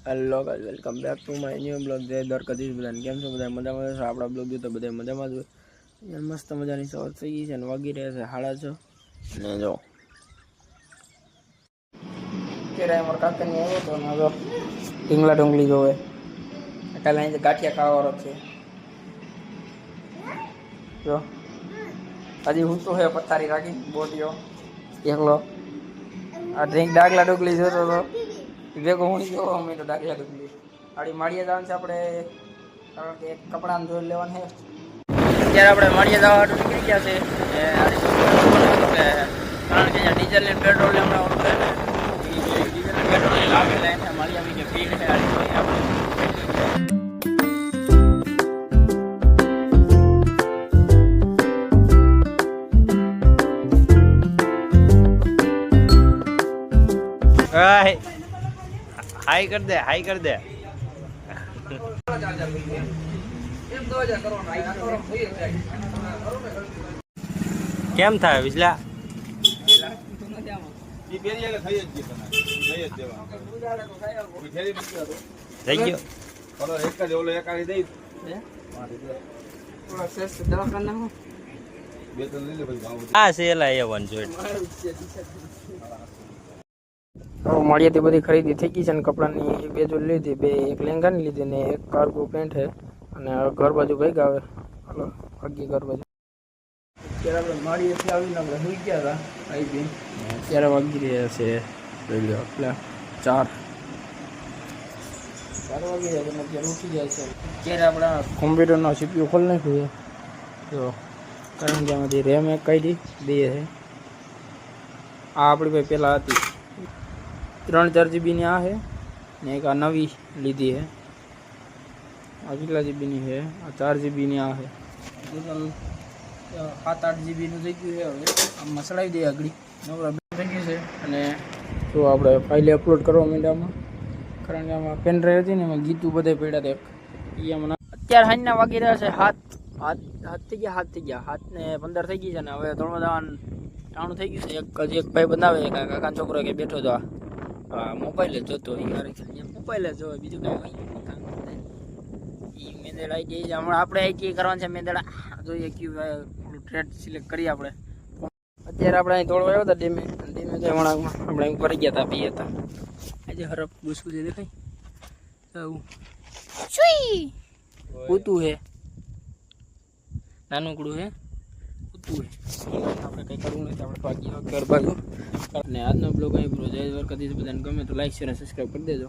Hello guys, welcome back to my new blog. જય દ્વારકાધીશ. બધાને કેમ છો? બધા મજામાં છો? આપણા બ્લોગ તો બધા મજામાં જ હોય. અહીંયા મસ્ત મજાની સવાર થઈ ગઈ છે અને વાગી રહ્યા છે 6:30. અને જો અત્યારે અમારા કાકાની આવ્યો તો ને જો ઢીંગલા ઢોંગલી જોવે. કાલે અહીં ગાંઠિયા ખાવાનો છે. જો હજી હું તો હે પથારી રાખી બોટીઓ એકલો આ ડ્રિંક ડાગલા ડોગલી જોતો હતો ભેગો હું જોવો અમે તો ડાગલા ડોગલી આડી માળીએ જવાનું છે આપણે, કારણ કે કપડાં ધોઈ લેવાનું છે. અત્યારે આપણે માળીએ જવા નીકળી ગયા છે કારણ કે ડીઝલ ને પેટ્રોલ ને હમણાં ઓલું ને ડીઝલ ને પેટ્રોલ ને લાગેલા એને માળીએ આવી કે ભીડ છે આપણે. हाई कर दे, हाई कर दे. કેમ થાય વિજલા? થઈ ગયો. આ સેલા એવન જોઈ મળીએથી બધી ખરીદી થઈ ગઈ છે ને કપડાની બે જોડી લીધી, બે એક લેંગાની લીધી ને એક કાર્ગો પેન્ટ છે અને ઘર બાજુ ગઈ આવે. હાલો ભાગી ઘર બાજુ. અત્યારે આપણે માળીએથી આવીને આપણે સુઈ ગયા હતા આવી. અત્યારે વાગી રહ્યા છે જોઈ લો એટલે 4 વાગી જાય તમે અત્યારે ઉઠી જાય છે. અત્યારે આપણા કોમ્પ્યુટરનો સીપીયુ ખોલી નાખ્યું છે જો, કારણ કે આમાંથી રેમ એક કાઢી દઈએ છે. આ આપણી ભાઈ પહેલાં હતી 3-4 જીબીની આ છે ને એક આ નવી લીધી છે. આ કેટલા જીબીની છે? આ 4 જીબીની આ છે. ટોટલ 7-8 જીબીનું થઈ ગયું છે. હવે આમાં ચડાવી દઈએ આગળ નવરા થઈ ગયું છે. અને જો આપણે ફાઇલે અપલોડ કરવા માંડ્યામાં, કારણ કે આમાં પેન ડ્રાઈવ હતી ને એમાં ગીતું બધે પડ્યા હતા એ આમાં. અત્યારે સાંજના વાગી રહ્યા છે 7 થઈ ગયા 7:15 થઈ ગઈ છે ને હવે ધોળમાં જવાનું ટાણું થઈ ગયું છે. એક ભાઈ બનાવે કાકાનો છોકરો કે બેઠો તો મોબાઈલ જ જોતો મોબાઈલ જ જોવે, બીજું કઈ મેંદેડા આવી જાય છે. હમણાં આપણે આઈ કરવાનું છે મેંદેડા જોઈએ કયું ટ્રેડ સિલેક્ટ કરીએ આપણે. અત્યારે આપણે અહીં થોડો આવ્યો હતા ડેમે વળાંકમાં આપણે અહીં ઉપર ગયા હતા બે હતા. આજે હરફ બુસકું છે દેખાય કૂતું હે નાનું કુડું હે કૂતું હે. આપણે કંઈ કરવું નથી, આપણે ભાગી ઘર બાજુ. અને આજનો બ્લોગ અહીં પૂરો. જય દ્વારકાધીશ. બધાને ગમે તો લાઈક શેર અને સબસ્ક્રાઈબ કરી દેજો.